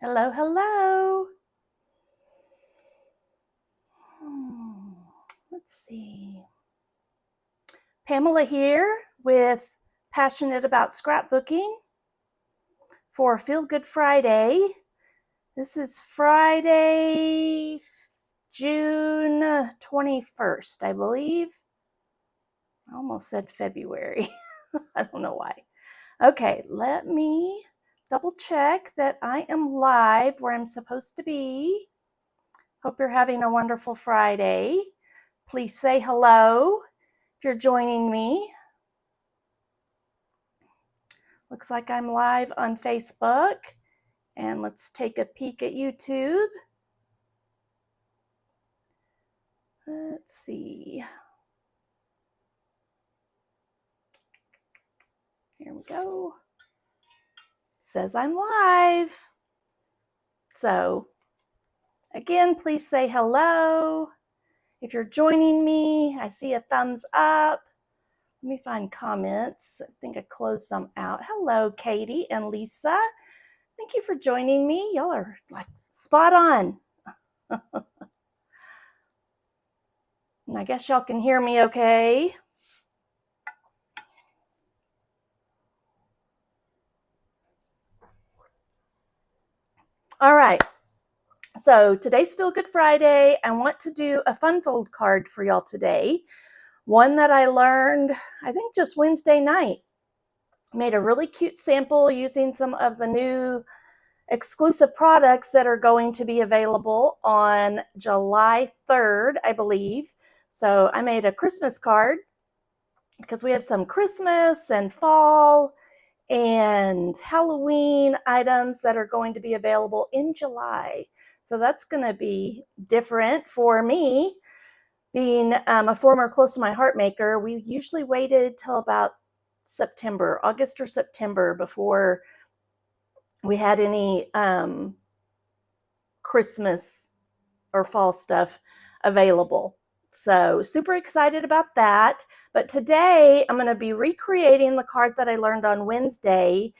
Hello, hello. Let's see. Pamela here with Passionate About Scrapbooking for Feel Good Friday. This is Friday, June 21st, I believe. I almost said February. I don't know why. Okay, let me double check that I am live where I'm supposed to be. Hope you're having a wonderful Friday. Please say hello if you're joining me. Looks like I'm live on Facebook. And let's take a peek at YouTube. Let's see. Here we go. It says I'm live. So again, please say hello. If you're joining me, I see a thumbs up. Let me find comments. I think I closed them out. Hello, Katie and Lisa. Thank you for joining me. Y'all are like spot on. And I guess y'all can hear me okay. All right. So today's Feel Good Friday. I want to do a fun fold card for y'all today. One that I learned, I think just Wednesday night. Made a really cute sample using some of the new exclusive products that are going to be available on July 3rd, I believe. So I made a Christmas card because we have some Christmas and fall and Halloween items that are going to be available in July. So that's going to be different for me. Being a former Close to My Heart maker, we usually waited till about September, August or September before we had any Christmas or fall stuff available. So super excited about that. But today I'm going to be recreating the card that I learned on Wednesday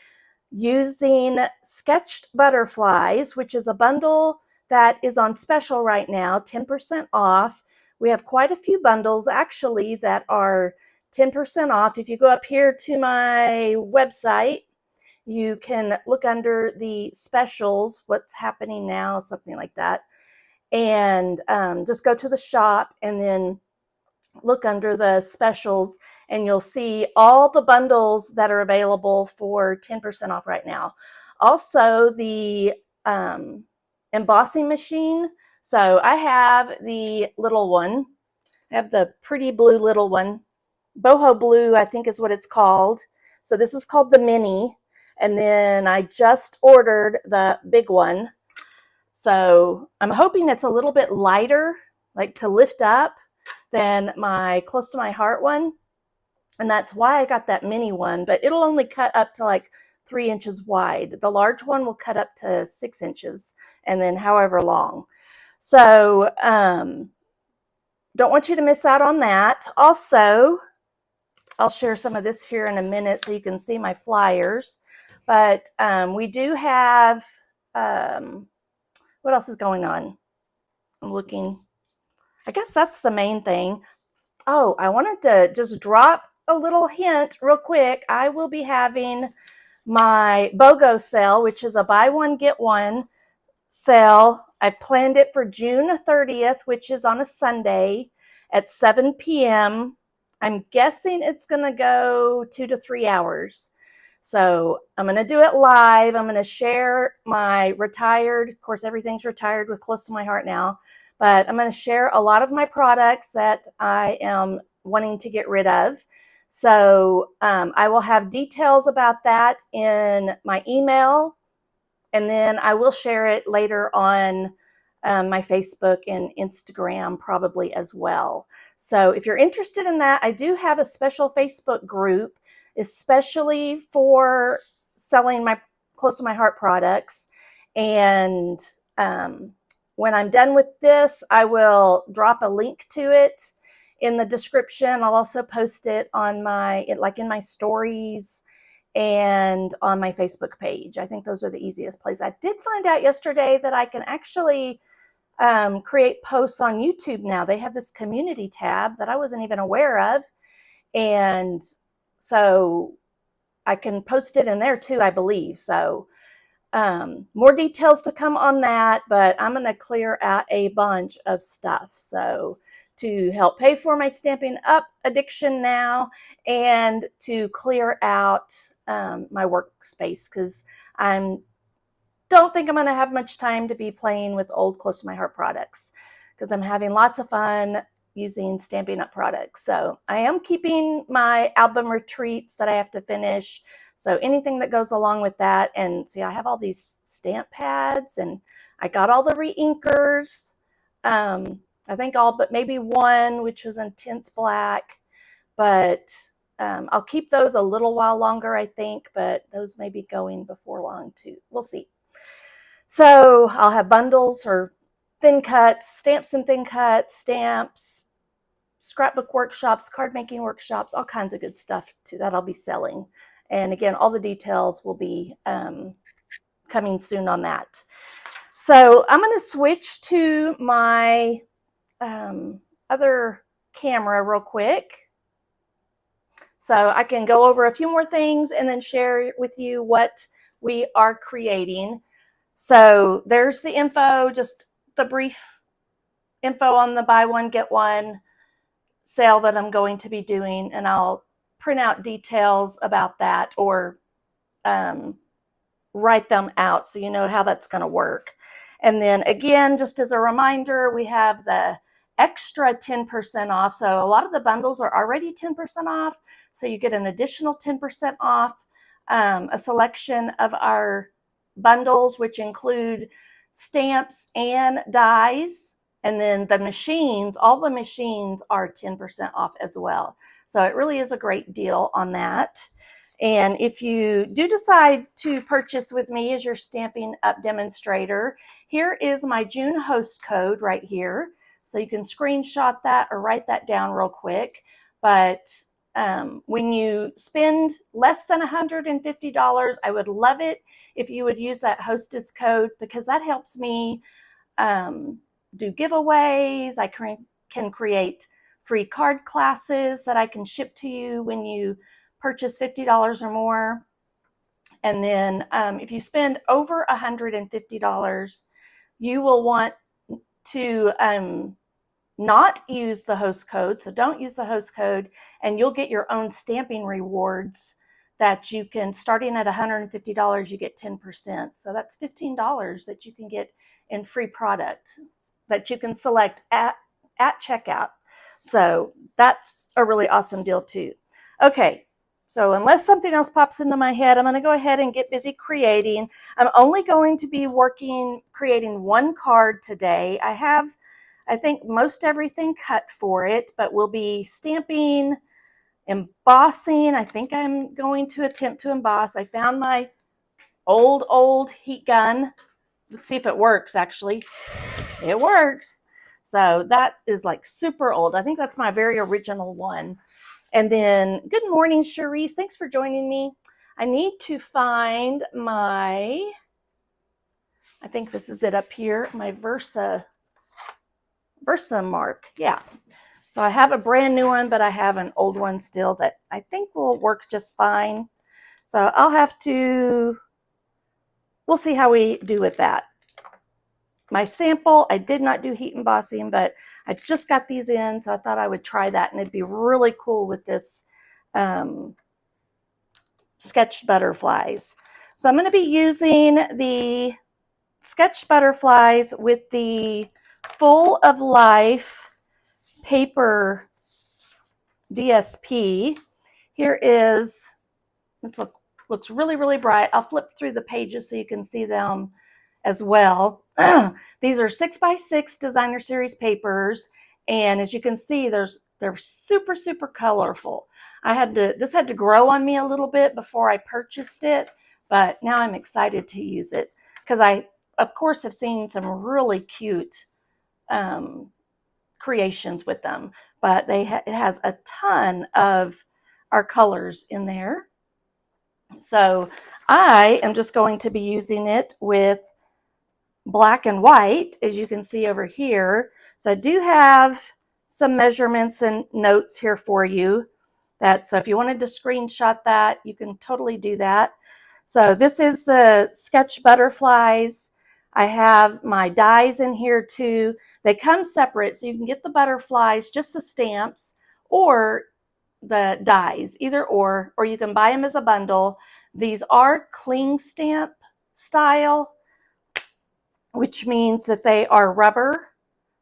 using sketched butterflies, which is a bundle that is on special right now, 10% off. We have quite a few bundles actually that are 10% off. If you go up here to my website, you can look under the specials, what's happening now, something like that, and just go to the shop and then look under the specials and you'll see all the bundles that are available for 10% off right now. Also the embossing machine. So I have the little one. I have the pretty blue little one. Boho blue, I think is what it's called. So this is called the mini. And then I just ordered the big one. So I'm hoping it's a little bit lighter, like to lift up, than my Close to My Heart one. And that's why I got that mini one, but it'll only cut up to like 3 inches wide. The large one will cut up to 6 inches and then however long. So don't want you to miss out on that. Also, I'll share some of this here in a minute so you can see my flyers. But we do have, what else is going on? I'm looking. I guess that's the main thing. Oh, I wanted to just drop a little hint real quick. I will be having my BOGO sale, which is a buy one, get one sale. I've planned it for June 30th, which is on a Sunday at 7 p.m. I'm guessing it's going to go 2 to 3 hours. So I'm going to do it live. I'm going to share my retired, of course, everything's retired with Close to My Heart now, but I'm going to share a lot of my products that I am wanting to get rid of. So I will have details about that in my email, and then I will share it later on my Facebook and Instagram probably as well. So if you're interested in that, I do have a special Facebook group, especially for selling my Close to My Heart products. And when I'm done with this, I will drop a link to it in the description. I'll also post it on my, like in my stories and on my Facebook page. I think those are the easiest places. I did find out yesterday that I can actually create posts on YouTube now. They have this community tab that I wasn't even aware of. And so I can post it in there too, I believe. So more details to come on that, but I'm going to clear out a bunch of stuff. So to help pay for my Stampin' Up addiction now, and to clear out my workspace, because I don't think I'm going to have much time to be playing with old close to my heart products, because I'm having lots of fun using Stampin' Up products. So I am keeping my album retreats that I have to finish. So anything that goes along with that. And see, I have all these stamp pads, and I got all the re-inkers. I think all but maybe one, which was intense black, but I'll keep those a little while longer, I think, but those may be going before long too. We'll see. So I'll have bundles or thin cuts, stamps and thin cuts, stamps, scrapbook workshops, card making workshops, all kinds of good stuff too that I'll be selling. And again, all the details will be coming soon on that. So I'm going to switch to my other camera real quick, so I can go over a few more things and then share with you what we are creating. So there's the info, just the brief info on the buy one, get one sale that I'm going to be doing, and I'll print out details about that, or write them out so you know how that's going to work. And then again, just as a reminder, we have the extra 10% off. So a lot of the bundles are already 10% off. So you get an additional 10% off a selection of our bundles, which include stamps and dies. And then the machines, all the machines are 10% off as well. So it really is a great deal on that. And if you do decide to purchase with me as your Stampin' Up demonstrator, here is my June host code right here. So you can screenshot that or write that down real quick. But when you spend less than $150, I would love it if you would use that hostess code, because that helps me do giveaways. I can create free card classes that I can ship to you when you purchase $50 or more. And then if you spend over $150, you will want to not use the host code. So don't use the host code, and you'll get your own stamping rewards that you can, starting at $150, you get 10%. So that's $15 that you can get in free product that you can select at checkout. So that's a really awesome deal too. Okay, so unless something else pops into my head, I'm going to go ahead and get busy creating. I'm only going to be creating one card today. I have, I think, most everything cut for it, but we'll be stamping, embossing. I think I'm going to attempt to emboss. I found my old heat gun. Let's see if it works, actually. It works. So that is like super old. I think that's my very original one. And then, good morning, Cherise. Thanks for joining me. I need to find my, I think this is it up here, my Versa mark. Yeah. So I have a brand new one, but I have an old one still that I think will work just fine. So I'll have to, we'll see how we do with that. My sample, I did not do heat embossing, but I just got these in, so I thought I would try that, and it'd be really cool with this sketched butterflies. So I'm going to be using the sketched butterflies with the Full of Life paper DSP. Here is, it looks really, really bright. I'll flip through the pages so you can see them as well. These are 6x6 designer series papers, and as you can see, they're super, super colorful. This had to grow on me a little bit before I purchased it, but now I'm excited to use it because I, of course, have seen some really cute creations with them, but it has a ton of our colors in there. So I am just going to be using it with black and white, as you can see over here. So I do have some measurements and notes here for you. So if you wanted to screenshot that, you can totally do that. So this is the sketch butterflies. I have my dies in here too. They come separate, so you can get the butterflies, just the stamps, or the dies, either or you can buy them as a bundle. These are cling stamp style, which means that they are rubber.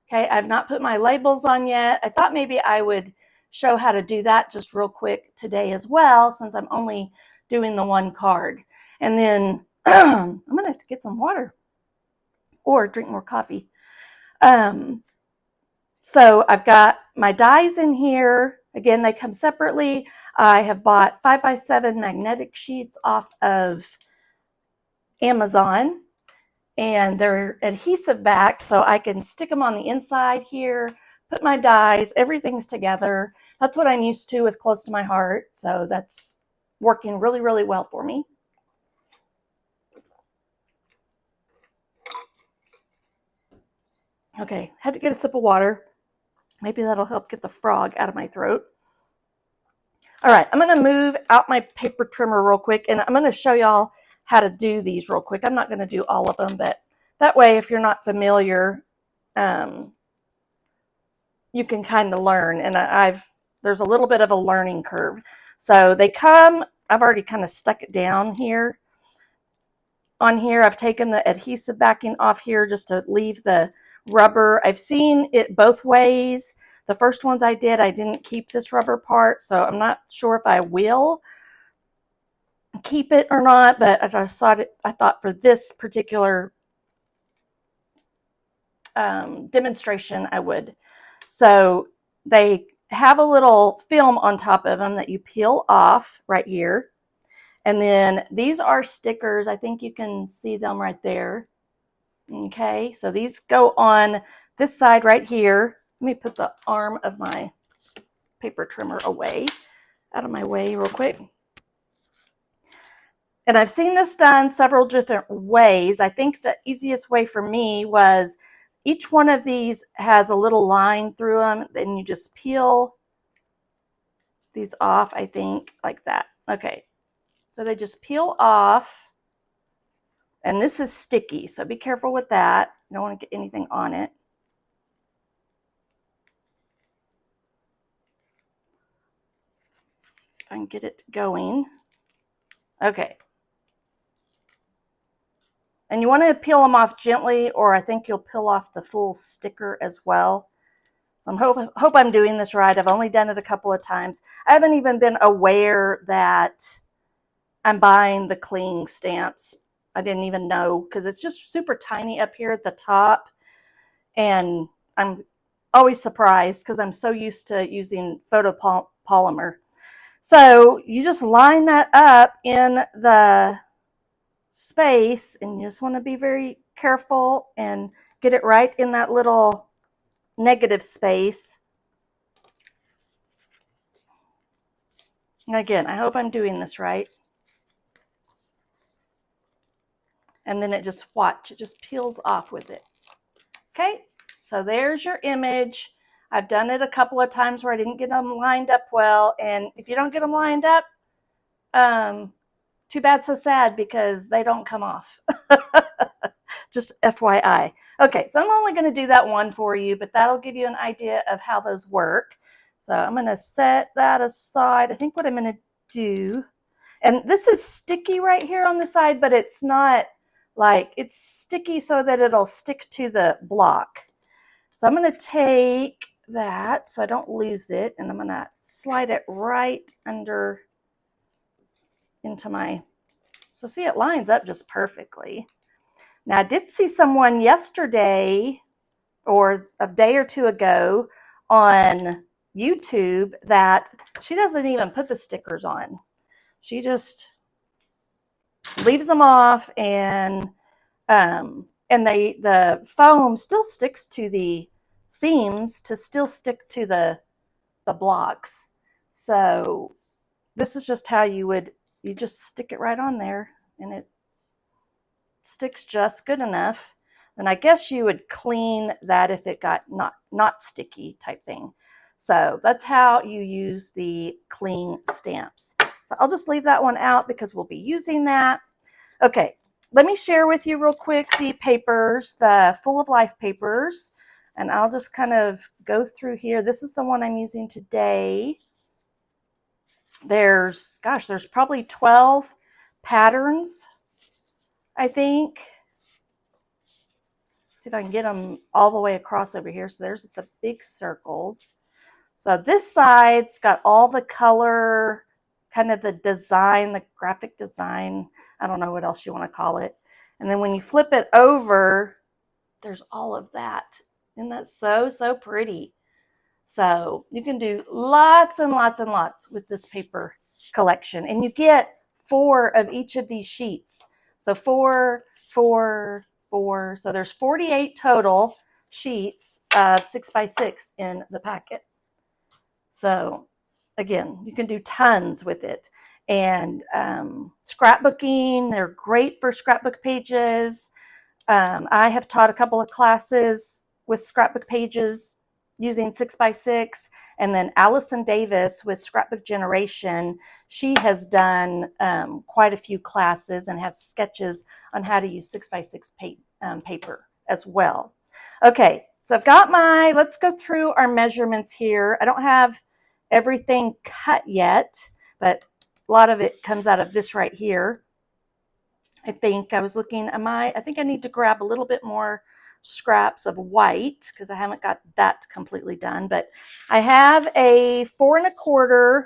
Okay, I've not put my labels on yet. I thought maybe I would show how to do that just real quick today as well, since I'm only doing the one card. And then I'm gonna have to get some water or drink more coffee. So I've got my dies in here. Again, they come separately. I have bought 5x7 magnetic sheets off of Amazon, and they're adhesive backed, so I can stick them on the inside here, put my dies, everything's together. That's what I'm used to with Close to My Heart, so that's working really, really well for me. Okay, had to get a sip of water. Maybe that'll help get the frog out of my throat. All right, I'm gonna move out my paper trimmer real quick, and I'm gonna show y'all how to do these real quick. I'm not gonna do all of them, but that way, if you're not familiar, you can kind of learn. And there's a little bit of a learning curve. So they come, I've already kind of stuck it down here. On here, I've taken the adhesive backing off here just to leave the rubber. I've seen it both ways. The first ones I did, I didn't keep this rubber part, so I'm not sure if I will keep it or not, but I thought for this particular demonstration, I would. So they have a little film on top of them that you peel off right here. And then these are stickers. I think you can see them right there. Okay, so these go on this side right here. Let me put the arm of my paper trimmer away, out of my way real quick. And I've seen this done several different ways. I think the easiest way for me was each one of these has a little line through them, then you just peel these off, I think, like that. Okay, so they just peel off, and this is sticky, so be careful with that. You don't want to get anything on it. So I can get it going. Okay. And you want to peel them off gently, or I think you'll peel off the full sticker as well. So I hope I'm doing this right. I've only done it a couple of times. I haven't even been aware that I'm buying the cling stamps. I didn't even know, because it's just super tiny up here at the top. And I'm always surprised because I'm so used to using photopolymer. So you just line that up in the space, and you just want to be very careful and get it right in that little negative space. And again, I hope I'm doing this right. And then it just peels off with it. Okay, so there's your image. I've done it a couple of times where I didn't get them lined up well, and if you don't get them lined up, too bad, so sad, because they don't come off. Just FYI. Okay, so I'm only going to do that one for you, but that'll give you an idea of how those work. So I'm going to set that aside. I think what I'm going to do, and this is sticky right here on the side, but it's not like, it's sticky so that it'll stick to the block. So I'm going to take that so I don't lose it, and I'm going to slide it right under into my, so see, it lines up just perfectly. Now, I did see someone yesterday or a day or two ago on YouTube that she doesn't even put the stickers on. She just leaves them off, and the foam still sticks to the seams to still stick to the blocks. So this is just how you would you just stick it right on there and it sticks just good enough. And I guess you would clean that if it got not sticky type thing. So that's how you use the cling stamps. So I'll just leave that one out because we'll be using that. Okay, let me share with you real quick the papers, the Full of Life papers, and I'll just kind of go through here. This is the one I'm using today. There's probably 12 patterns, I think. See if I can get them all the way across over here. So there's the big circles. So this side's got all the color, kind of the design, the graphic design. I don't know what else you want to call it. And then when you flip it over, there's all of that. Isn't that so, so pretty? So you can do lots and lots and lots with this paper collection. And you get 4 of each of these sheets. So 4, 4, 4. So there's 48 total sheets of 6x6 in the packet. So again, you can do tons with it. And scrapbooking, they're great for scrapbook pages. I have taught a couple of classes with scrapbook pages using 6x6, and then Allison Davis with Scrapbook Generation, she has done quite a few classes and have sketches on how to use 6x6 paper as well. Okay, so I've got let's go through our measurements here. I don't have everything cut yet, but a lot of it comes out of this right here. I think I was looking at I think I need to grab a little bit more scraps of white because I haven't got that completely done, but I have a 4 1/4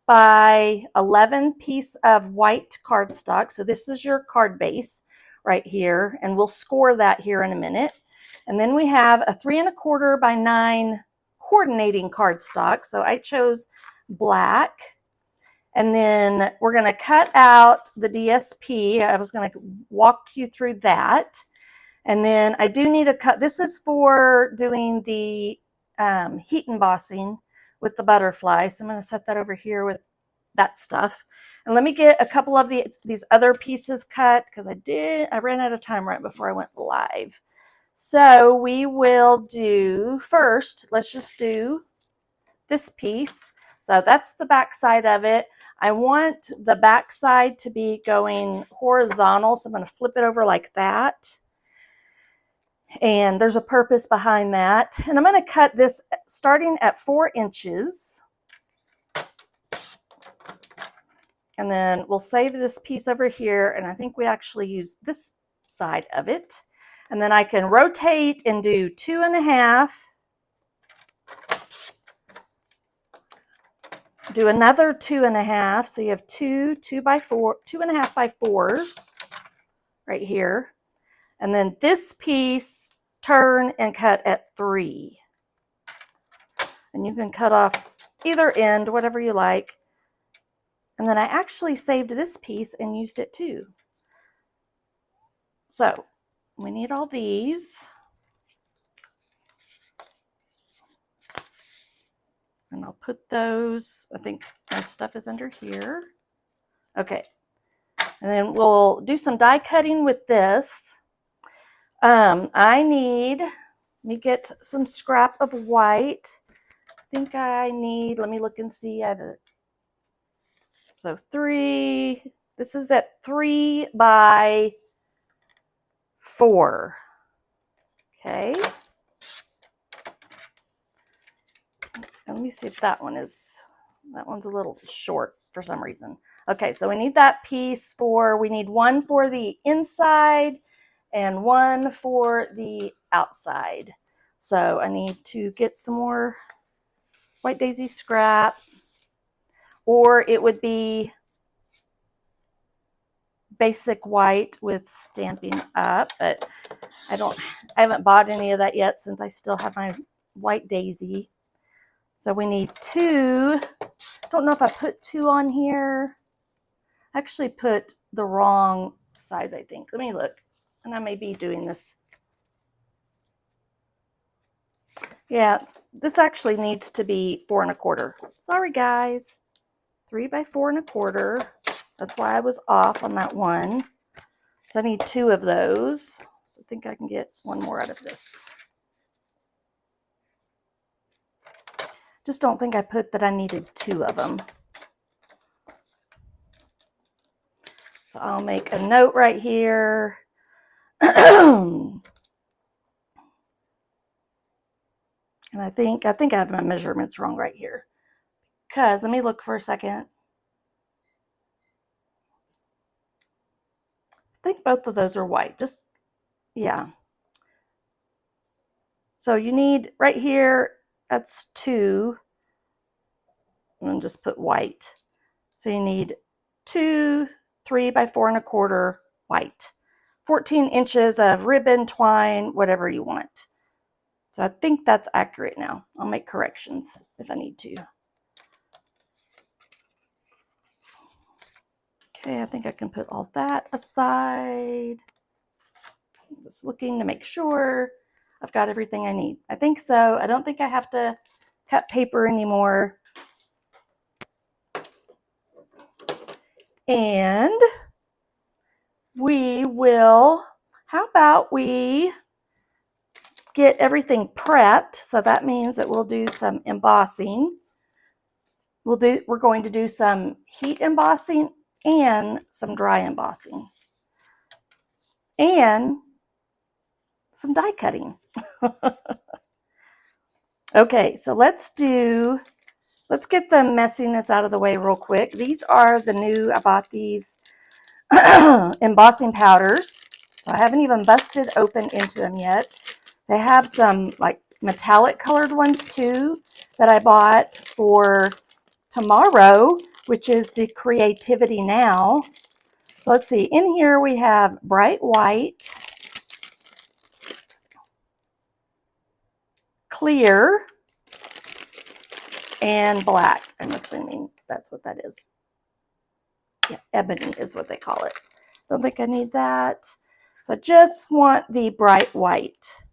by 11 piece of white cardstock. So this is your card base right here, and we'll score that here in a minute. And then we have a 3 1/4 by 9 coordinating cardstock. So I chose black. And then we're going to cut out the DSP. I was going to walk you through that. And then I do need to cut. This is for doing the heat embossing with the butterfly. So I'm going to set that over here with that stuff. And let me get a couple of these other pieces cut because I ran out of time right before I went live. So we will do first, let's just do this piece. So that's the back side of it. I want the back side to be going horizontal, so I'm going to flip it over like that. And there's a purpose behind that. And I'm going to cut this starting at 4 inches. And then we'll save this piece over here, and I think we actually use this side of it. And then I can rotate and do 2 1/2. Do another 2 1/2, so you have 2 1/2 by 4s right here. And then this piece, turn and cut at 3. And you can cut off either end, whatever you like. And then I actually saved this piece and used it too. So we need all these. And I'll put those, I think my stuff is under here. Okay. And then we'll do some die cutting with this. Let me get some scrap of white. I think I need, let me look and see. I have so 3, this is at 3 by 4. Okay. And let me see if that one's a little short for some reason. Okay, so we need that piece we need 1 for the inside and 1 for the outside. So I need to get some more white daisy scrap, or it would be basic white with Stampin' Up, but I haven't bought any of that yet since I still have my white daisy. So we need 2. Don't know if I put 2 on here. I actually put the wrong size, I think. Let me look. And I may be doing this. Yeah, this actually needs to be 4 1/4. Sorry, guys. 3 by 4 1/4. That's why I was off on that one. So I need 2 of those. So I think I can get 1 more out of this. Just don't think I put that I needed 2 of them. So I'll make a note right here. And I think I have my measurements wrong right here. Because let me look for a second. I think both of those are white. Just, yeah. So you need right here, that's 2. And just put white. So you need 2 3 by 4 1/4 white. 14 inches of ribbon, twine, whatever you want. So I think that's accurate now. I'll make corrections if I need to. Okay, I think I can put all that aside. I'm just looking to make sure I've got everything I need. I think so. I don't think I have to cut paper anymore. And we will, how about we get everything prepped? So that means that we'll do some embossing. We're going to do some heat embossing and some dry embossing. And some die cutting. Okay, so let's get the messiness out of the way real quick. These are the new, I bought these embossing powders. So I haven't even busted open into them yet. They have some like metallic colored ones too that I bought for tomorrow, which is the Creativity Now. So let's see, in here we have bright white, clear, and black. I'm assuming that's what that is. Yeah, ebony is what they call it. Don't think I need that. So I just want the bright white.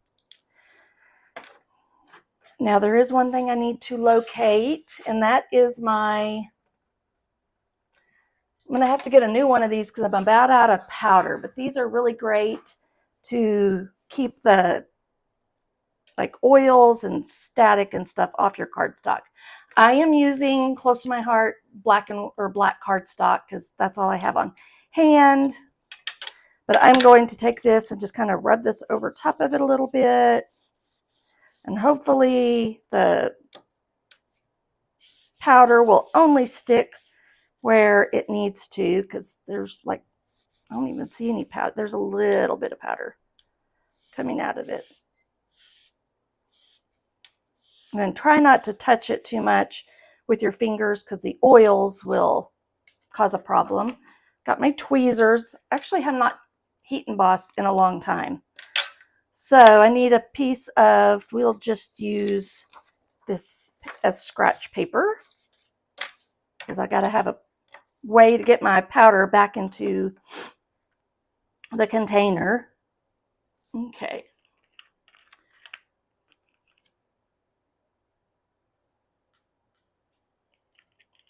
Now there is one thing I need to locate, and that is I'm going to have to get a new one of these because I'm about out of powder, but these are really great to keep the like oils and static and stuff off your cardstock. I am using, close to my heart, black cardstock because that's all I have on hand. But I'm going to take this and just kind of rub this over top of it a little bit. And hopefully the powder will only stick where it needs to, because there's like, I don't even see any powder. There's a little bit of powder coming out of it. And then try not to touch it too much with your fingers because the oils will cause a problem. Got my tweezers. Actually have not heat embossed in a long time. So I need a piece of, we'll just use this as scratch paper because I got to have a way to get my powder back into the container. Okay.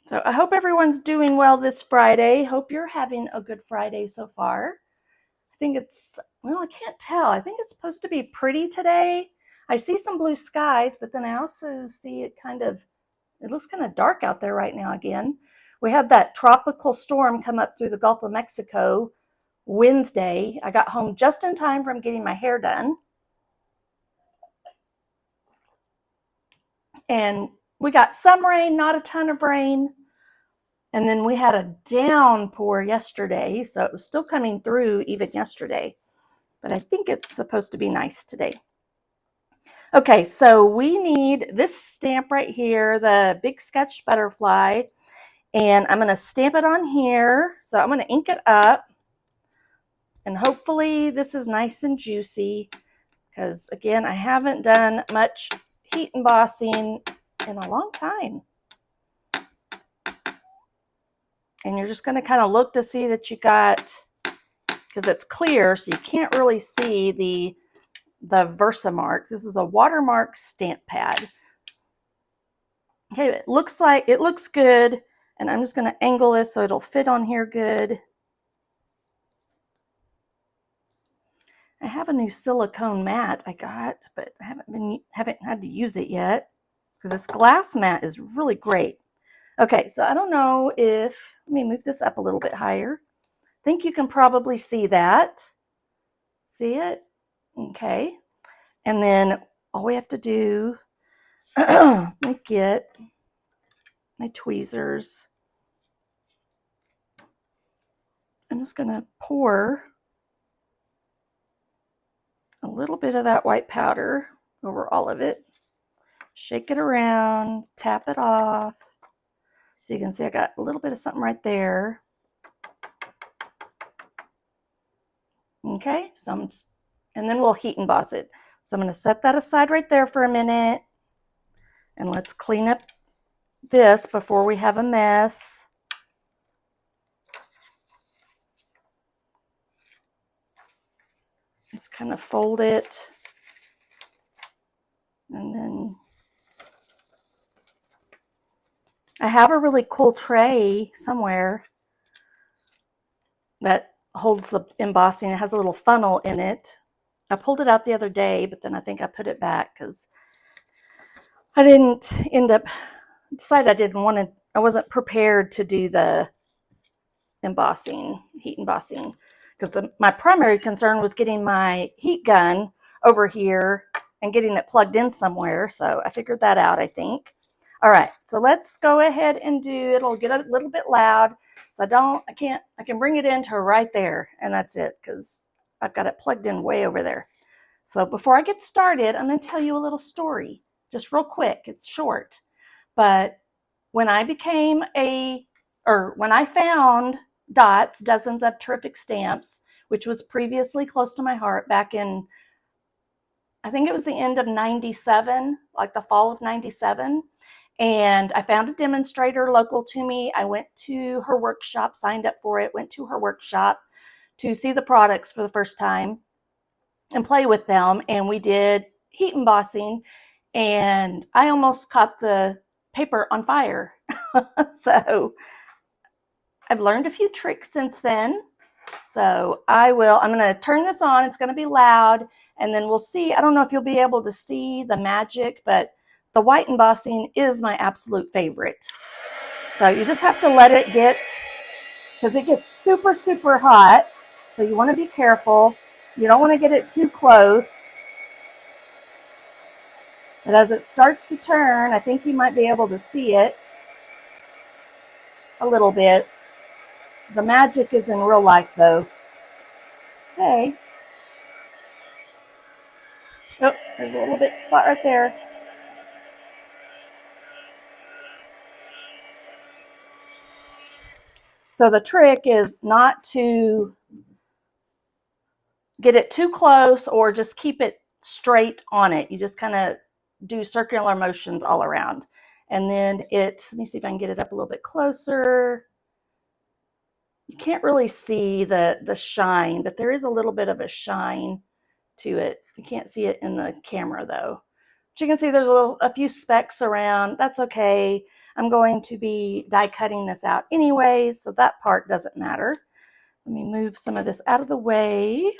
So I hope everyone's doing well this Friday. Hope you're having a good Friday so far. I think it's, well, I can't tell. I think it's supposed to be pretty today. I see some blue skies, but then I also see it looks kind of dark out there right now again. We had that tropical storm come up through the Gulf of Mexico Wednesday. I got home just in time from getting my hair done. And we got some rain, not a ton of rain. And then we had a downpour yesterday, so it was still coming through even yesterday. But I think it's supposed to be nice today. Okay, so we need this stamp right here, the Big Sketch Butterfly. And I'm going to stamp it on here. So I'm going to ink it up. And hopefully this is nice and juicy. Because, again, I haven't done much heat embossing in a long time. And you're just going to kind of look to see that you got, because it's clear, so you can't really see the Versamark. This is a watermark stamp pad. Okay, it looks good. And I'm just going to angle this so it'll fit on here good. I have a new silicone mat I got, but I haven't had to use it yet because this glass mat is really great. Okay, so I don't know if, let me move this up a little bit higher. I think you can probably see that. See it? Okay. And then all we have to do, let me get my tweezers. I'm just going to pour a little bit of that white powder over all of it. Shake it around, tap it off. So you can see I got a little bit of something right there. Okay, so and then we'll heat emboss it. So I'm going to set that aside right there for a minute. And let's clean up this before we have a mess. Just kind of fold it. And then I have a really cool tray somewhere that holds the embossing. It has a little funnel in it. I pulled it out the other day, but then I think I put it back because I didn't end up, decided I didn't want to, I wasn't prepared to do the embossing, heat embossing, because my primary concern was getting my heat gun over here and getting it plugged in somewhere. So I figured that out, I think. All right, so let's go ahead and do, it'll get a little bit loud. So I can bring it into right there, and that's it, because I've got it plugged in way over there. So before I get started, I'm going to tell you a little story, just real quick. It's short, but when I found Dots, Dozens of Terrific Stamps, which was previously close to my heart back in, I think it was the end of 97, like the fall of 97. And I found a demonstrator local to me. I went to her workshop, signed up for it, went to her workshop to see the products for the first time and play with them. And we did heat embossing, and I almost caught the paper on fire. So I've learned a few tricks since then. So I'm going to turn this on. It's going to be loud, and then we'll see. I don't know if you'll be able to see the magic, but the white embossing is my absolute favorite. So you just have to let it get, because it gets super, super hot. So you want to be careful. You don't want to get it too close. But as it starts to turn, I think you might be able to see it a little bit. The magic is in real life, though. Okay. Oh, there's a little bit spot right there. So the trick is not to get it too close or just keep it straight on it. You just kind of do circular motions all around. And then let me see if I can get it up a little bit closer. You can't really see the shine, but there is a little bit of a shine to it. You can't see it in the camera though. But you can see there's a few specks around. That's okay. I'm going to be die cutting this out anyways, so that part doesn't matter. Let me move some of this out of the way.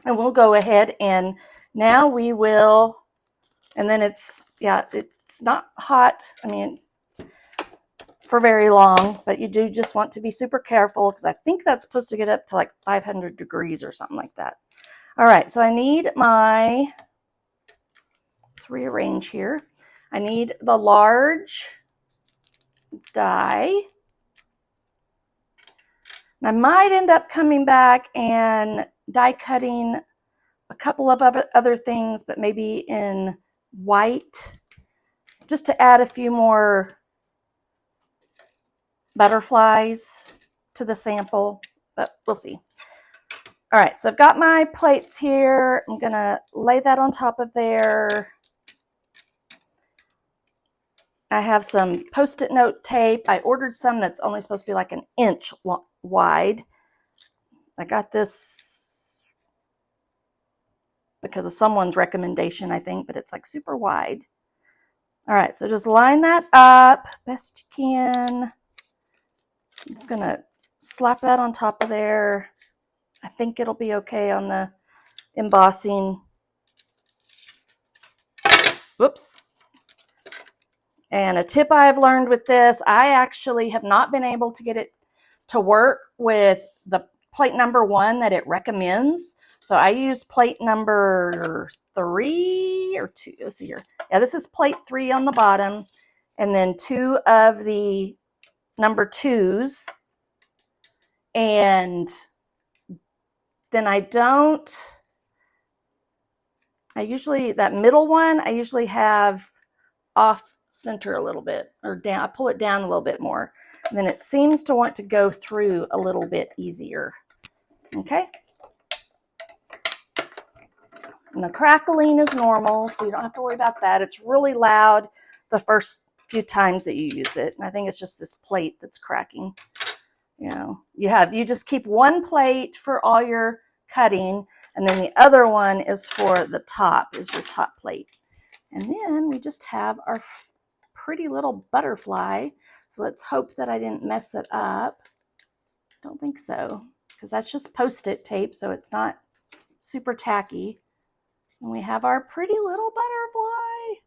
And we'll go ahead, and now we will, and then it's not hot, I mean, for very long, but you do just want to be super careful, because I think that's supposed to get up to like 500 degrees or something like that. All right, so I need let's rearrange here. I need the large die. And I might end up coming back and die cutting a couple of other things, but maybe in white, just to add a few more butterflies to the sample, but we'll see. All right, so I've got my plates here. I'm gonna lay that on top of there. I have some Post-it note tape. I ordered some that's only supposed to be like an inch wide. I got this because of someone's recommendation, I think, but it's like super wide. All right, so just line that up best you can. I'm just going to slap that on top of there. I think it'll be okay on the embossing. Whoops. And a tip I've learned with this, I actually have not been able to get it to work with the plate number 1 that it recommends. So I use plate number 3 or 2. Let's see here. Yeah, this is plate 3 on the bottom, and then 2 of the number 2s. And then that middle one, I usually have off center a little bit, or down. I pull it down a little bit more, and then it seems to want to go through a little bit easier. Okay. And the crackling is normal, so you don't have to worry about that. It's really loud the first few times that you use it, and I think it's just this plate that's cracking. You know, you just keep one plate for all your cutting, and then the other one is for the top, is your top plate. And then we just have our pretty little butterfly. So let's hope that I didn't mess it up. Don't think so, because that's just Post-it tape, so it's not super tacky. And we have our pretty little butterfly.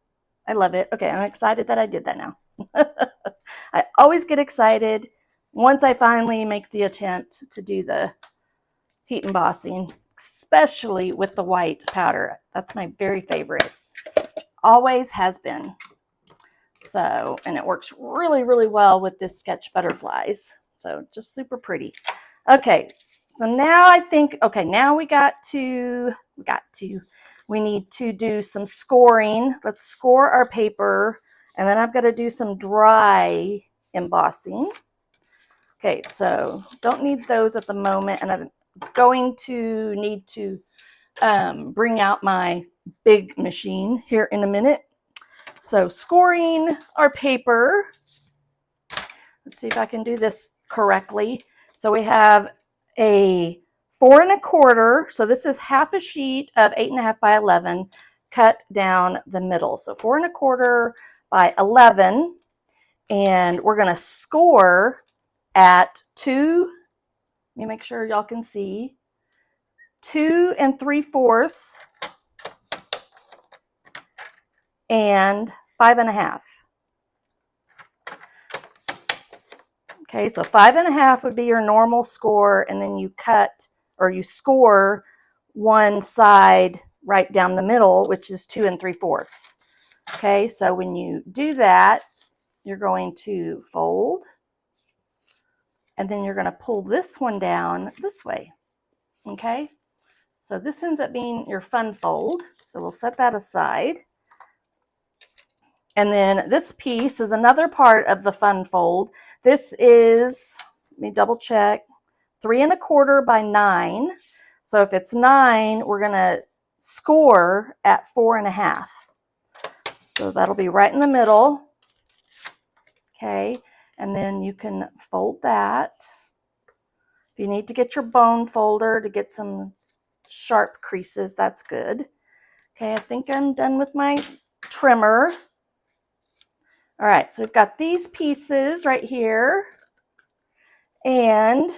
I love it. Okay, I'm excited that I did that now. I always get excited once I finally make the attempt to do the heat embossing, especially with the white powder. That's my very favorite. Always has been. So, and it works really, really well with this sketch butterflies. So just super pretty. Okay, so now I think, okay, now we need to do some scoring. Let's score our paper, and then I've got to do some dry embossing. Okay, so don't need those at the moment, and I'm going to need to bring out my big machine here in a minute. So scoring our paper. Let's see if I can do this correctly. So we have a 4 1/4. So this is half a sheet of 8.5 by 11 cut down the middle. So 4 1/4 by 11. And we're going to score at 2. Let me make sure y'all can see. 2 3/4 and 5 1/2. Okay, so 5 1/2 would be your normal score, and then you cut, or you score one side right down the middle, which is 2 3/4. Okay, so when you do that, you're going to fold, and then you're going to pull this one down this way. Okay, so this ends up being your fun fold. So we'll set that aside. And then this piece is another part of the fun fold. This is, let me double check, 3 1/4 by 9. So if it's 9, we're going to score at 4 1/2. So that'll be right in the middle. Okay, and then you can fold that. If you need to get your bone folder to get some sharp creases, that's good. Okay, I think I'm done with my trimmer. All right, so we've got these pieces right here, and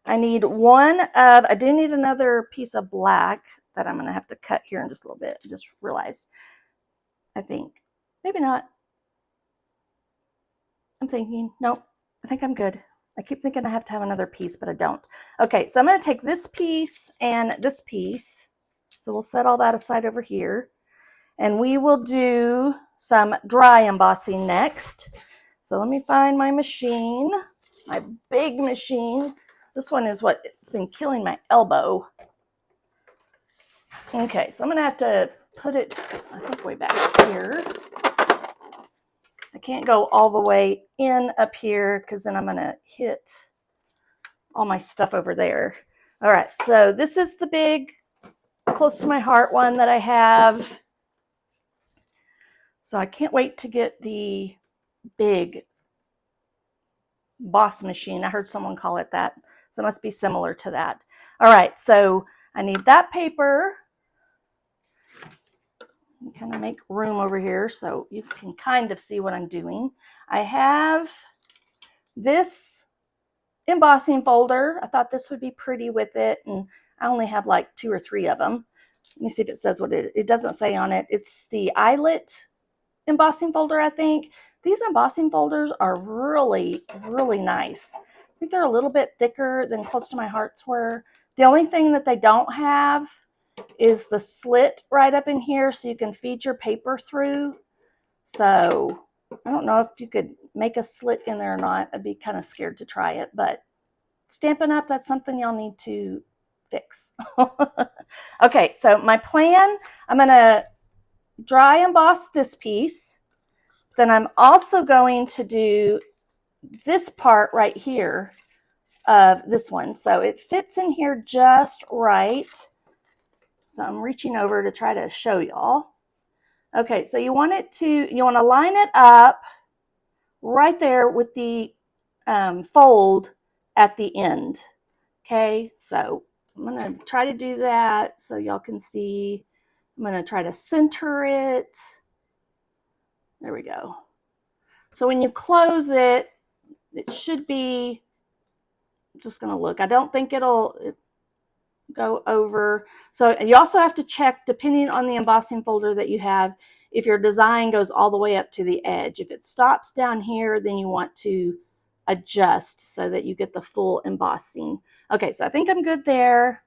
I need I do need another piece of black that I'm gonna have to cut here in just a little bit. I just realized, I think, maybe not. I'm thinking, nope, I think I'm good. I keep thinking I have to have another piece, but I don't. Okay, so I'm gonna take this piece and this piece. So we'll set all that aside over here. And we will do some dry embossing next. So let me find my machine, my big machine. This one is it's been killing my elbow. Okay, so I'm gonna have to put it, I think, way back here. I can't go all the way in up here because then I'm gonna hit all my stuff over there. All right, so this is the big, close to my heart one that I have. So I can't wait to get the big boss machine. I heard someone call it that. So it must be similar to that. All right, so I need that paper. Kind of make room over here so you can kind of see what I'm doing. I have this embossing folder. I thought this would be pretty with it, and I only have like 2 or 3 of them. Let me see if it says what it doesn't say on it. It's the eyelet embossing folder, I think. These embossing folders are really, really nice. I think they're a little bit thicker than Close to My Hearts were. The only thing that they don't have is the slit right up in here so you can feed your paper through. So I don't know if you could make a slit in there or not. I'd be kind of scared to try it, but Stampin' Up, that's something y'all need to fix. Okay, so my plan, I'm going to dry emboss this piece. Then I'm also going to do this part right here of this one. So it fits in here just right. So I'm reaching over to try to show y'all. Okay, so you want to line it up right there with the fold at the end. Okay, so I'm going to try to do that so y'all can see. I'm going to try to center it. There we go. So when you close it, it should be, I'm just going to look. I don't think it'll go over. So you also have to check, depending on the embossing folder that you have, if your design goes all the way up to the edge. If it stops down here, then you want to adjust so that you get the full embossing. Okay, so I think I'm good there.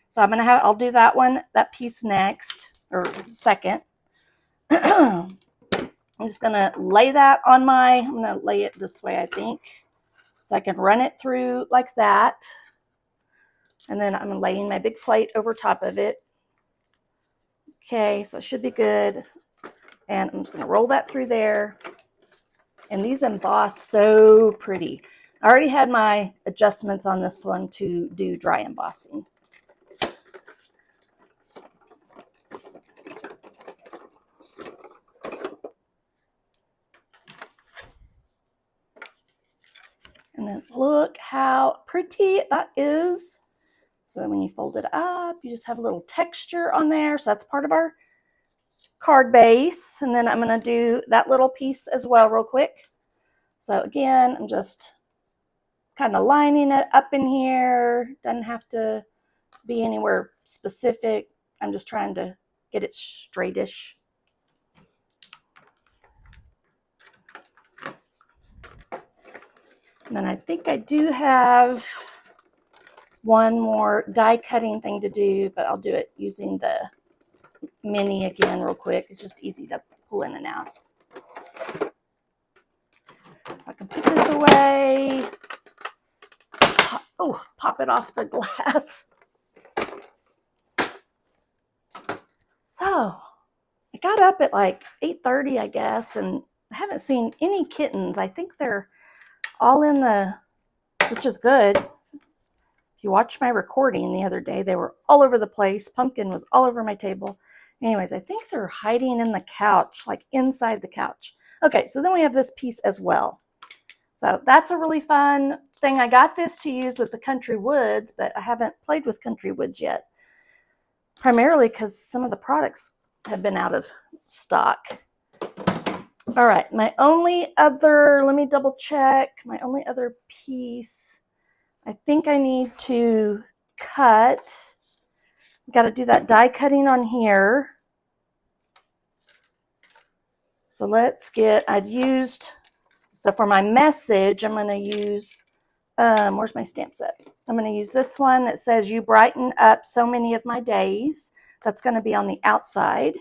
So I'll do that piece next, or second. I'm just gonna lay that on I'm gonna lay it this way, I think, so I can run it through like that. And then I'm laying my big plate over top of it. Okay, so it should be good. And I'm just gonna roll that through there. And these emboss so pretty. I already had my adjustments on this one to do dry embossing. And then look how pretty that is. So then when you fold it up, you just have a little texture on there. So that's part of our card base. And then I'm going to do that little piece as well real quick. So again, I'm just kind of lining it up in here. Doesn't have to be anywhere specific. I'm just trying to get it straightish. And then I think I do have one more die cutting thing to do, but I'll do it using the mini again real quick. It's just easy to pull in and out. So I can put this away. Pop it off the glass. So I got up at like 8:30, I guess, and I haven't seen any kittens. I think they're all in which is good. If you watched my recording the other day, they were all over the place. Pumpkin was all over my table. Anyways, I think they're hiding in the couch, like inside the couch. Okay, so then we have this piece as well. So that's a really fun thing. I got this to use with the Country Woods, but I haven't played with Country Woods yet. Primarily because some of the products have been out of stock. All right, let me double check. My only other piece, I think I need to cut. Got to do that die cutting on here. So so for my message, I'm going to use, where's my stamp set? I'm going to use this one that says, "You brighten up so many of my days." That's going to be on the outside.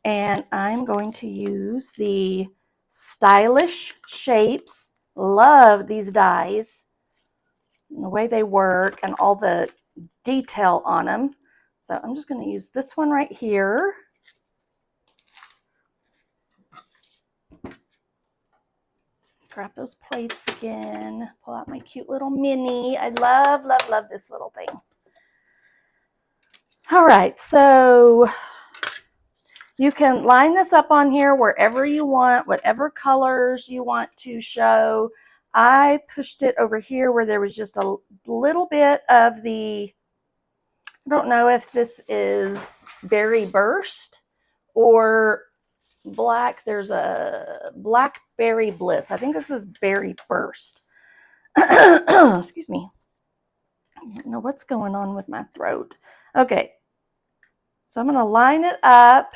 And I'm going to use the Stylish Shapes. Love these dies, and the way they work and all the detail on them. So I'm just going to use this one right here. Grab those plates again. Pull out my cute little mini. I love, love, love this little thing. All right, so you can line this up on here wherever you want, whatever colors you want to show. I pushed it over here where there was just a little bit of I don't know if this is Berry Burst or black. There's a Blackberry Bliss. I think this is Berry Burst. Excuse me. I don't know what's going on with my throat. Okay, so I'm going to line it up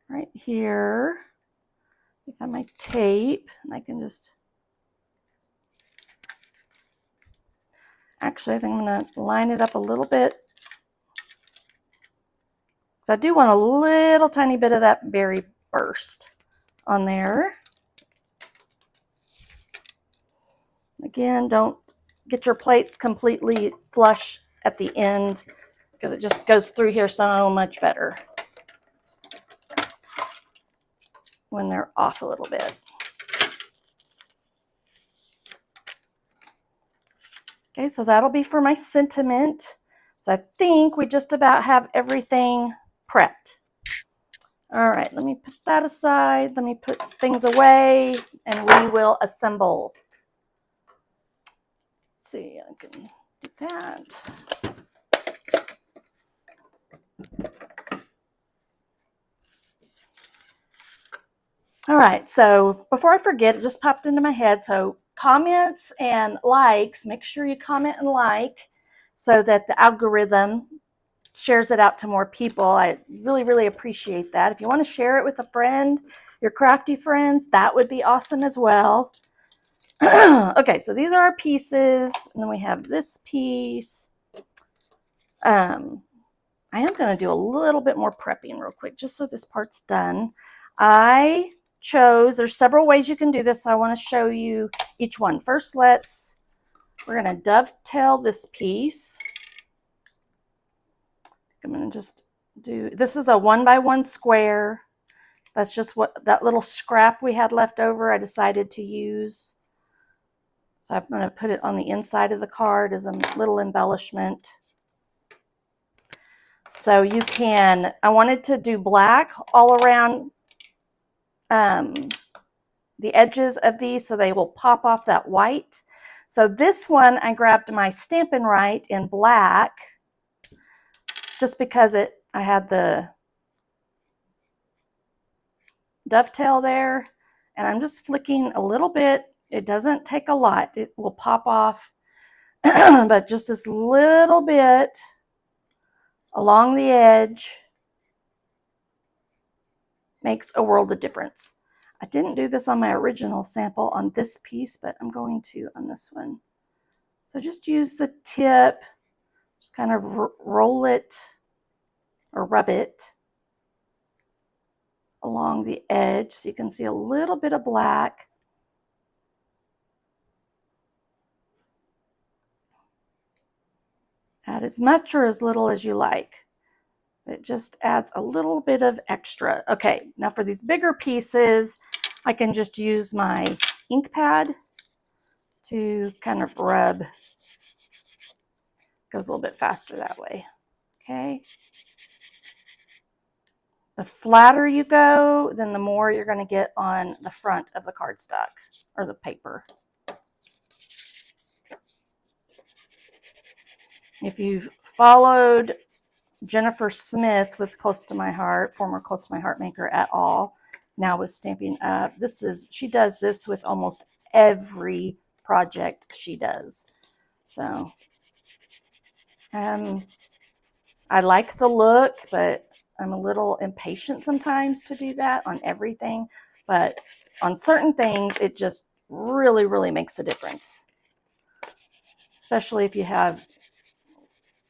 right here. I got my tape, and I can just, actually I think I'm going to line it up a little bit, because I do want a little tiny bit of that Berry Burst on there. Again, don't get your plates completely flush at the end, because it just goes through here so much better when they're off a little bit. Okay, so that'll be for my sentiment. So I think we just about have everything prepped. All right, let me put that aside. Let me put things away, and we will assemble. Let's see, I can do that. All right, so before I forget, it just popped into my head. So comments and likes, make sure you comment and like so that the algorithm shares it out to more people. I really, really appreciate that. If you want to share it with a friend, your crafty friends, that would be awesome as well. Okay, so these are our pieces, and then we have this piece. I am going to do a little bit more prepping real quick, just so this part's done. I chose, there's several ways you can do this, so I want to show you each one. First, we're going to dovetail this piece. I'm going to just do, this is a 1x1 square. That's just what, that little scrap we had left over, I decided to use. So I'm going to put it on the inside of the card as a little embellishment. So you can, I wanted to do black all around the edges of these so they will pop off that white. So this one, I grabbed my Stampin' Up in black just because I had the dovetail there, and I'm just flicking a little bit. It doesn't take a lot. It will pop off, but just this little bit along the edge makes a world of difference. I didn't do this on my original sample on this piece, but I'm going to on this one. So just use the tip, just kind of roll it or rub it along the edge so you can see a little bit of black. Add as much or as little as you like. It just adds a little bit of extra. Okay, now for these bigger pieces, I can just use my ink pad to kind of rub. Goes a little bit faster that way. Okay. The flatter you go, then the more you're going to get on the front of the cardstock or the paper. If you've followed Jennifer Smith with Close to My Heart, former Close to My Heart maker at all, now with Stampin' Up, she does this with almost every project she does. So I like the look, but I'm a little impatient sometimes to do that on everything. But on certain things, it just really, really makes a difference. Especially if you have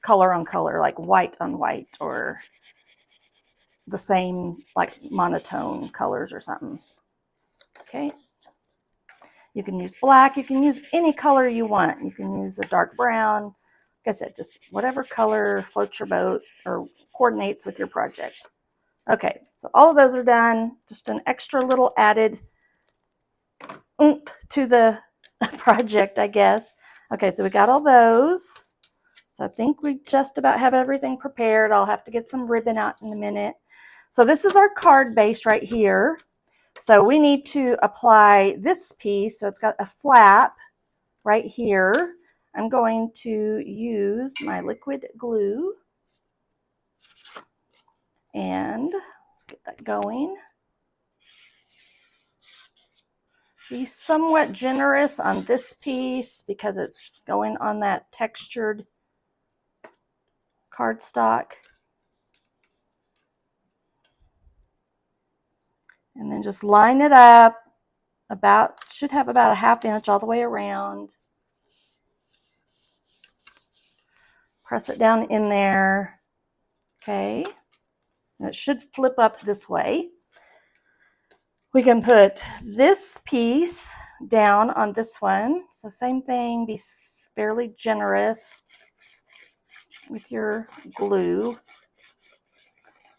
color on color, like white on white, or the same like monotone colors or something. Okay. You can use black. You can use any color you want. You can use a dark brown. Like I said, just whatever color floats your boat or coordinates with your project. Okay, so all of those are done. Just an extra little added oomph to the project, I guess. Okay, so we got all those. So I think we just about have everything prepared. I'll have to get some ribbon out in a minute. So this is our card base right here. So we need to apply this piece. So it's got a flap right here. I'm going to use my liquid glue. And let's get that going. Be somewhat generous on this piece because it's going on that textured cardstock. And then just line it up should have about a 1/2 inch all the way around. Press it down in there. Okay. And it should flip up this way. We can put this piece down on this one. So same thing, be fairly generous with your glue.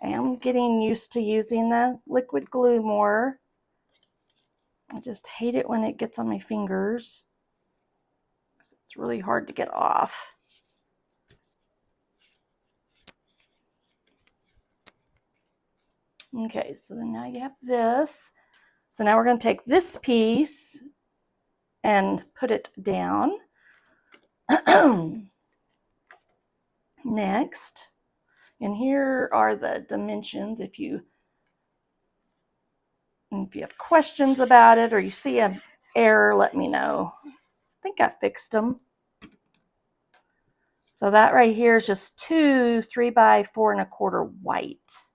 I am getting used to using the liquid glue more. I just hate it when it gets on my fingers because it's really hard to get off. Okay, so then now you have this. So now we're going to take this piece and put it down. Next, and here are the dimensions. If you have questions about it or you see an error, let me know. I think I fixed them. So that right here is just 2 3 by 4 1/4 white.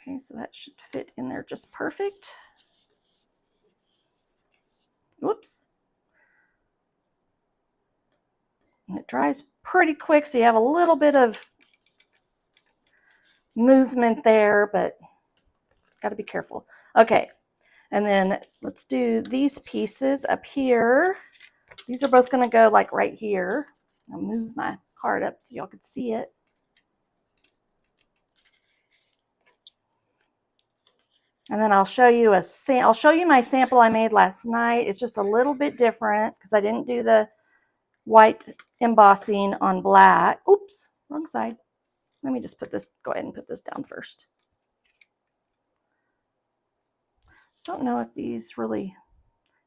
Okay, so that should fit in there just perfect. Whoops. And it dries pretty quick, so you have a little bit of movement there, but got to be careful. Okay, and then let's do these pieces up here. These are both going to go like right here. I'll move my card up so y'all can see it. And then I'll show you my sample I made last night. It's just a little bit different because I didn't do the white embossing on black. Oops, wrong side. Let me just go ahead and put this down first. Don't know if these really,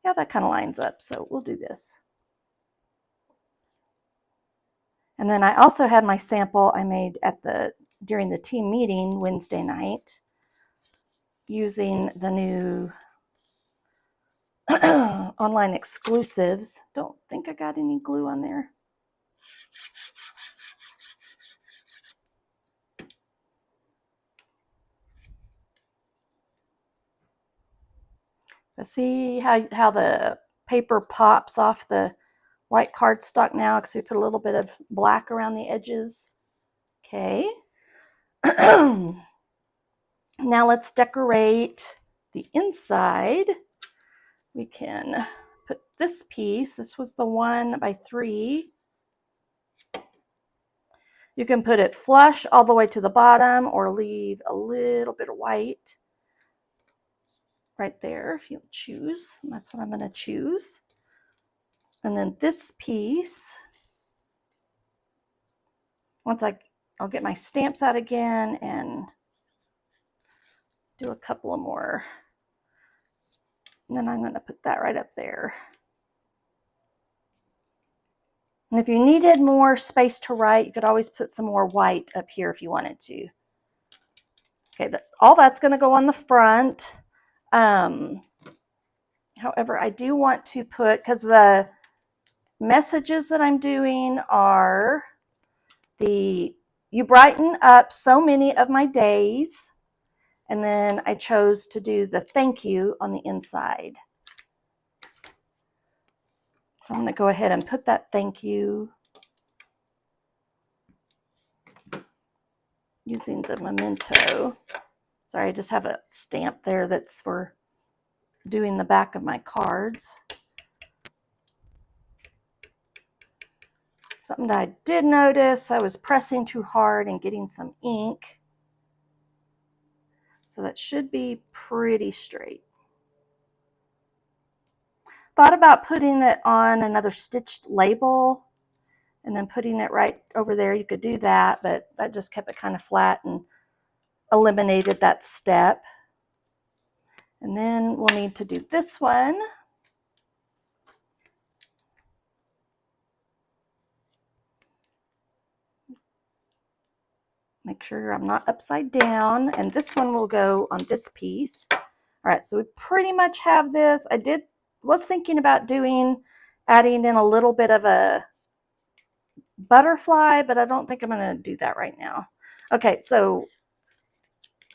yeah, that kind of lines up. So we'll do this. And then I also had my sample I made during the team meeting Wednesday night using the new online exclusives. Don't think I got any glue on there. But see how the paper pops off the white cardstock now because we put a little bit of black around the edges. Okay. Now let's decorate the inside. We can put this piece. This was the 1 by 3. You can put it flush all the way to the bottom or leave a little bit of white right there if you choose. And that's what I'm going to choose. And then this piece, I'll get my stamps out again and do a couple of more. And then I'm going to put that right up there. And if you needed more space to write, you could always put some more white up here if you wanted to. Okay, all that's going to go on the front. However, I do want to put, because the messages that I'm doing are you brighten up so many of my days. And then I chose to do the thank you on the inside. So I'm going to go ahead and put that thank you using the memento. Sorry, I just have a stamp there that's for doing the back of my cards. Something that I did notice, I was pressing too hard and getting some ink. So that should be pretty straight. Thought about putting it on another stitched label and then putting it right over there. You could do that, but that just kept it kind of flat and eliminated that step. And then we'll need to do this one. Make sure I'm not upside down. And this one will go on this piece. All right, so we pretty much have this. I was thinking about adding in a little bit of a butterfly, but I don't think I'm going to do that right now. Okay, so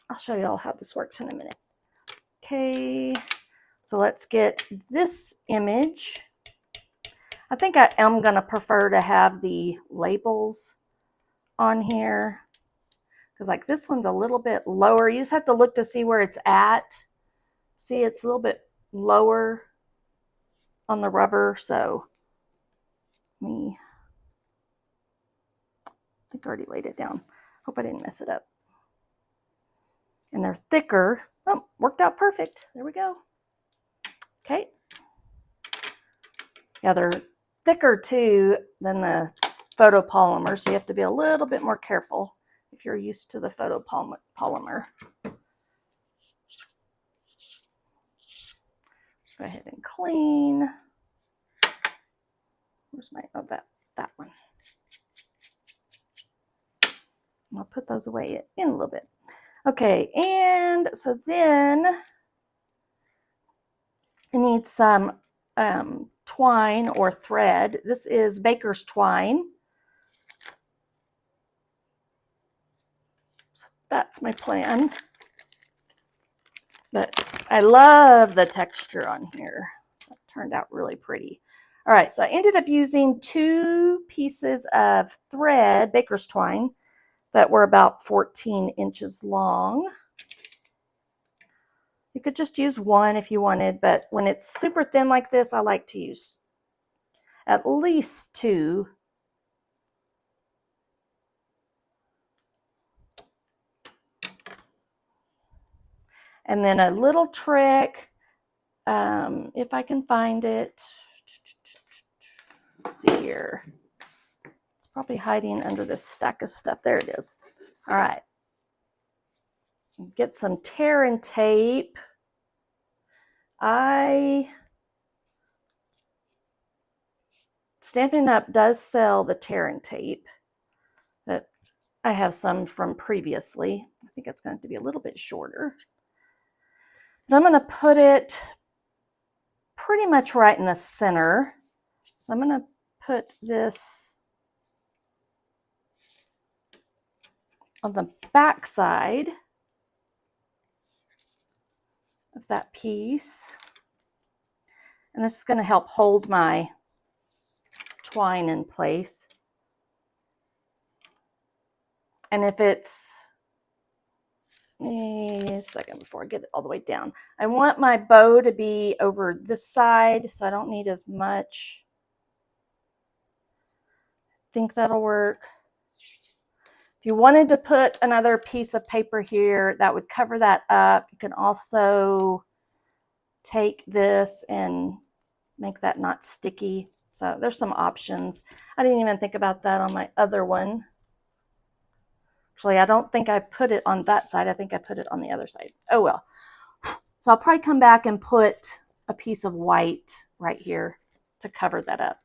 I'll show you all how this works in a minute. Okay, so let's get this image. I think I am going to prefer to have the labels on here, because like this one's a little bit lower. You just have to look to see where it's at. See, it's a little bit lower on the rubber, so I think I already laid it down. Hope I didn't mess it up. And they're thicker. Oh, worked out perfect. There we go. Okay. Yeah, they're thicker too than the photopolymer, so you have to be a little bit more careful if you're used to the photopolymer. Go ahead and clean. Where's my, oh, that one. I'll put those away in a little bit. Okay, and so then I need some twine or thread. This is baker's twine. So that's my plan. But I love the texture on here. So it turned out really pretty. All right, so I ended up using 2 pieces of thread, baker's twine, that were about 14 inches long. You could just use 1 if you wanted, but when it's super thin like this, I like to use at least 2. And then a little trick, if I can find it, let's see here. It's probably hiding under this stack of stuff. There it is. All right. Get some tear and tape. Stampin' Up does sell the tear and tape, but I have some from previously. I think it's going to be a little bit shorter. And I'm going to put it pretty much right in the center. So I'm going to put this on the back side of that piece. And this is going to help hold my twine in place. And if it's, a second before I get it all the way down, I want my bow to be over this side, so I don't need as much. I think that'll work. If you wanted to put another piece of paper here, that would cover that up. You can also take this and make that not sticky. So there's some options. I didn't even think about that on my other one. Actually, I don't think I put it on that side. I think I put it on the other side. Oh well. So I'll probably come back and put a piece of white right here to cover that up.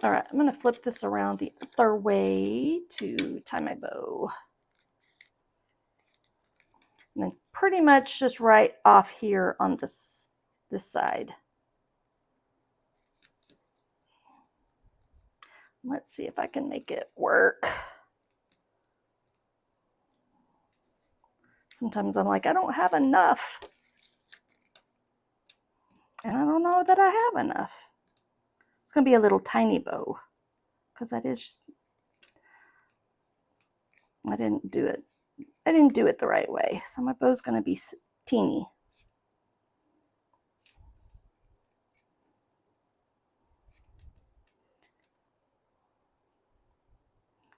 All right, I'm going to flip this around the other way to tie my bow. And then pretty much just right off here on this side. Let's see if I can make it work. Sometimes I'm like, I don't have enough. And I don't know that I have enough. It's going to be a little tiny bow because that is, I didn't do it the right way. So my bow's going to be teeny.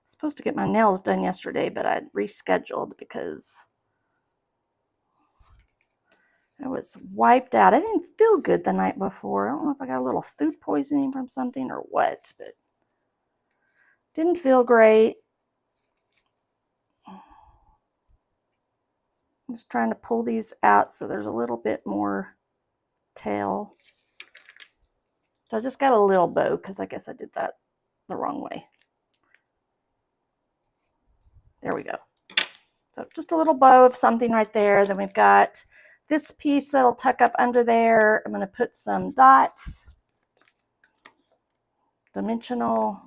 Supposed to get my nails done yesterday, but I rescheduled because I was wiped out. I didn't feel good the night before. I don't know if I got a little food poisoning from something or what, but didn't feel great. I'm just trying to pull these out so there's a little bit more tail. So I just got a little bow because I guess I did that the wrong way. There we go. So just a little bow of something right there. Then we've got this piece that'll tuck up under there. I'm going to put some dots, dimensional,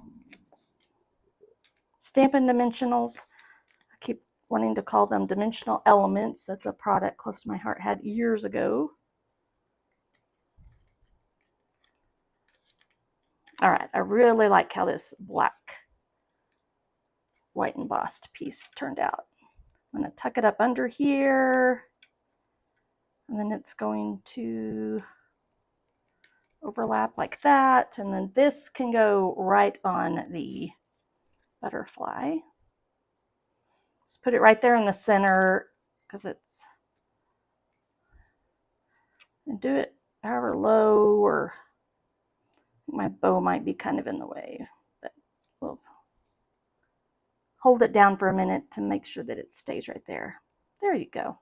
Stampin' Dimensionals. I keep wanting to call them dimensional elements. That's a product close to my heart, had years ago. All right, I really like how this black white embossed piece turned out. I'm going to tuck it up under here, and then it's going to overlap like that, and then this can go right on the butterfly. Just put it right there in the center because it's, and do it however low, or my bow might be kind of in the way, but we'll hold it down for a minute to make sure that it stays right there. There you go.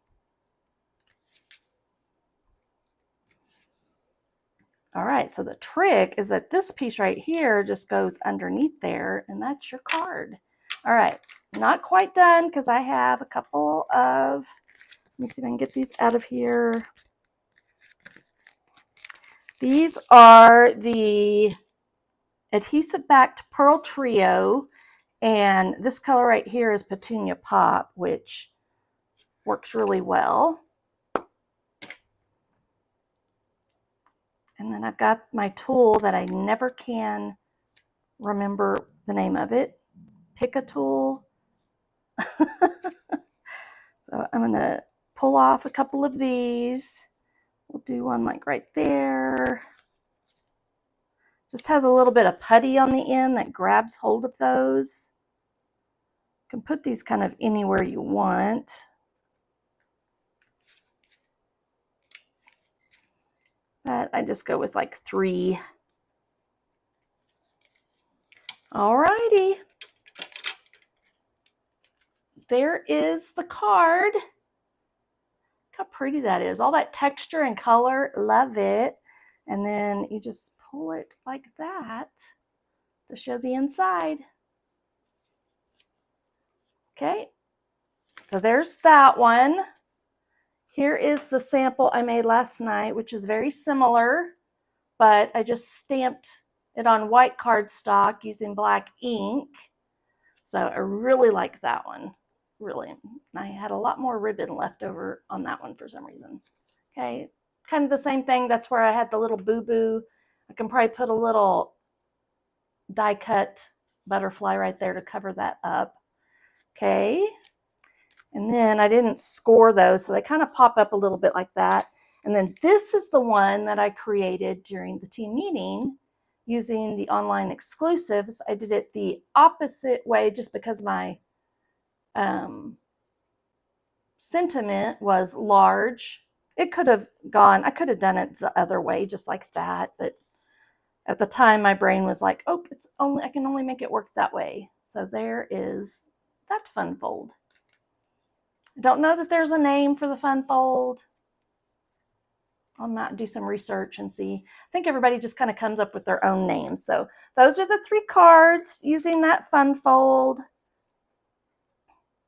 All right, so the trick is that this piece right here just goes underneath there, and that's your card. All right, not quite done because I have a couple of, let me see if I can get these out of here. These are the adhesive backed Pearl Trio, and this color right here is Petunia Pop, which works really well. And then I've got my tool that I never can remember the name of it, Pick a Tool. So I'm going to pull off a couple of these. We'll do one like right there. Just has a little bit of putty on the end that grabs hold of those. You can put these kind of anywhere you want. But I just go with like 3. Alrighty. There is the card. Look how pretty that is. All that texture and color, love it. And then you just pull it like that to show the inside. Okay, so there's that one. Here is the sample I made last night, which is very similar, but I just stamped it on white cardstock using black ink. So I really like that one. Really. I had a lot more ribbon left over on that one for some reason. Okay, kind of the same thing. That's where I had the little boo-boo. I can probably put a little die cut butterfly right there to cover that up. Okay, and then I didn't score those, so they kind of pop up a little bit like that. And then this is the one that I created during the team meeting using the online exclusives. I did it the opposite way just because my sentiment was large. It could have gone, I could have done it the other way, just like that, but at the time my brain was like, oh, it's only, I can only make it work that way. So there is that fun fold. I don't know that there's a name for the fun fold. I'll not do some research and see. I think everybody just kind of comes up with their own names. So those are the 3 cards using that fun fold.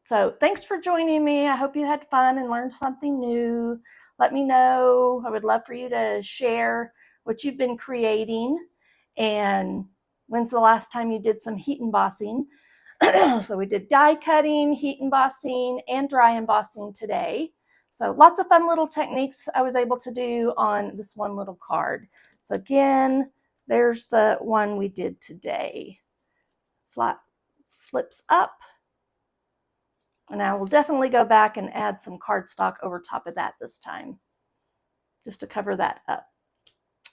So thanks for joining me. I hope you had fun and learned something new. Let me know. I would love for you to share what you've been creating and when's the last time you did some heat embossing. So we did die cutting, heat embossing, and dry embossing today. So lots of fun little techniques I was able to do on this one little card. So again, there's the one we did today. Flat flips up. And I will definitely go back and add some cardstock over top of that this time, just to cover that up.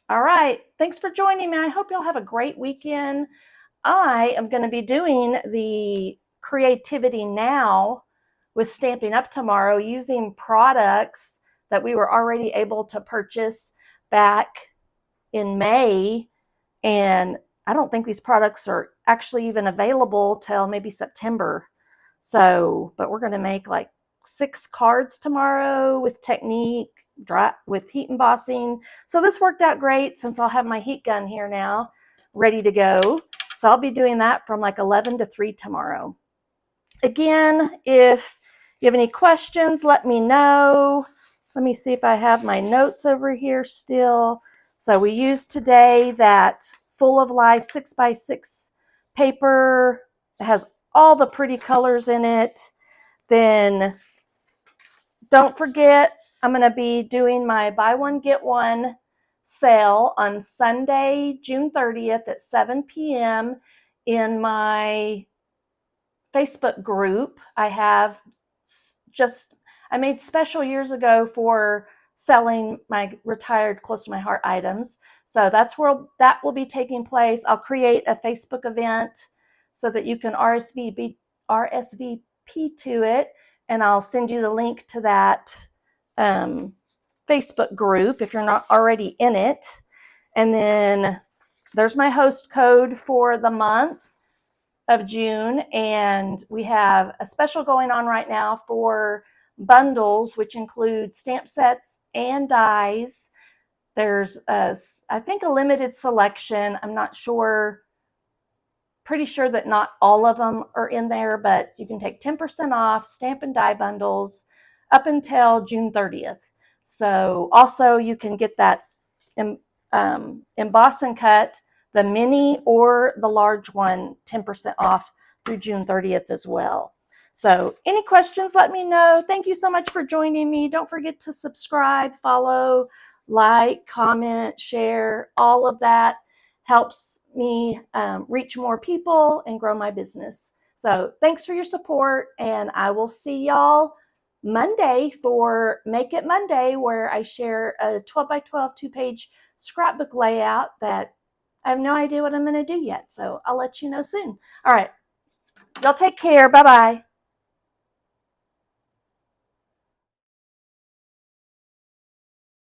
All right, thanks for joining me. I hope you'll have a great weekend. I am going to be doing the Creativity Now with Stampin' Up tomorrow using products that we were already able to purchase back in May. And I don't think these products are actually even available till maybe September. So, but we're going to make like 6 cards tomorrow with technique, with heat embossing. So this worked out great since I'll have my heat gun here now ready to go. So I'll be doing that from like 11 to 3 tomorrow. Again, if you have any questions, let me know. Let me see if I have my notes over here still. So we used today that Full of Life 6x6 paper. It has all the pretty colors in it. Then don't forget, I'm going to be doing my buy one, get one sale on Sunday, June 30th at 7 p.m. in my Facebook group. I made special years ago for selling my retired close to my heart items. So that's where that will be taking place. I'll create a Facebook event so that you can RSVP to it, and I'll send you the link to that Facebook group if you're not already in it. And then there's my host code for the month of June, and we have a special going on right now for bundles, which include stamp sets and dies. There's I think a limited selection. I'm not sure, pretty sure that not all of them are in there, but you can take 10% off stamp and die bundles up until June 30th. So also you can get that emboss and cut, the mini or the large one, 10% off through June 30th as well. So any questions, let me know. Thank you so much for joining me. Don't forget to subscribe, follow, like, comment, share. All of that helps me reach more people and grow my business. So thanks for your support, and I will see y'all Monday for Make It Monday, where I share a 12 by 12 2-page scrapbook layout that I have no idea what I'm going to do yet. So I'll let you know soon. All right. Y'all take care. Bye-bye.